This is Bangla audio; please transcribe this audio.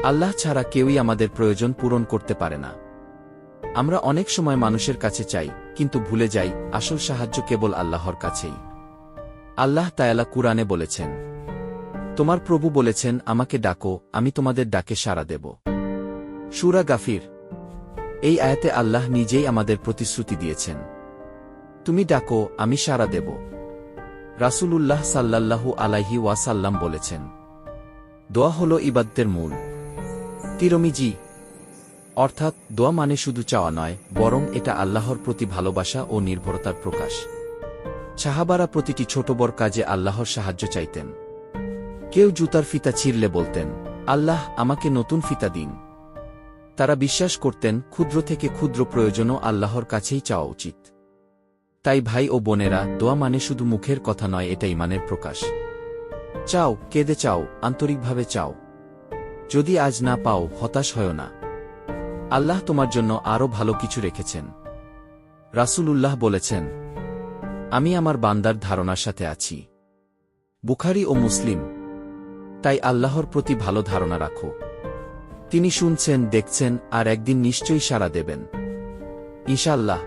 আল্লাহ ছাড়া কেউই আমাদের প্রয়োজন পূরণ করতে পারে না। আমরা অনেক সময় মানুষের কাছে চাই, কিন্তু ভুলে যাই আসল সাহায্য কেবল আল্লাহর কাছেই। আল্লাহ তাআলা কুরআনে বলেছেন, তোমার প্রভু বলেছেন, আমাকে ডাকো, আমি তোমাদের ডাকে সাড়া দেব। সূরা গাফির। এই আয়াতে আল্লাহ নিজেই আমাদের প্রতিশ্রুতি দিয়েছেন, তুমি ডাকো, আমি সাড়া দেব। রাসূলুল্লাহ সাল্লাল্লাহু আলাইহি ওয়াসাল্লাম বলেছেন, দোয়া হল ইবাদতের মূল। তিরমিজি। অর্থাৎ দোয়া মানে শুধু চাওয়া নয়, বরং এটা আল্লাহর প্রতি ভালোবাসা ও নির্ভরতার প্রকাশ। সাহাবারা প্রতিটি ছোট বড় কাজে আল্লাহর সাহায্য চাইতেন। কেউ জুতার ফিতা ছিঁড়লে বলতেন, আল্লাহ আমাকে নতুন ফিতা দিন। তারা বিশ্বাস করতেন ক্ষুদ্র থেকে ক্ষুদ্র প্রয়োজনও আল্লাহর কাছেই চাওয়া উচিত। তাই ভাই ও বোনেরা, দোয়া মানে শুধু মুখের কথা নয়, এটা ঈমানের প্রকাশ। চাও, কেঁদে চাও, আন্তরিকভাবে চাও। যদি আজ না পাও, হতাশ হয়ো না। আল্লাহ তোমার জন্য আরও ভালো কিছু রেখেছেন। রাসূলুল্লাহ বলেছেন, আমি আমার বান্দার ধারণার সাথে আছি। বুখারী ও মুসলিম। তাই আল্লাহর প্রতি ভালো ধারণা রাখো। তিনি শুনছেন, দেখছেন, আর একদিন নিশ্চয়ই সাড়া দেবেন ইনশাআল্লাহ।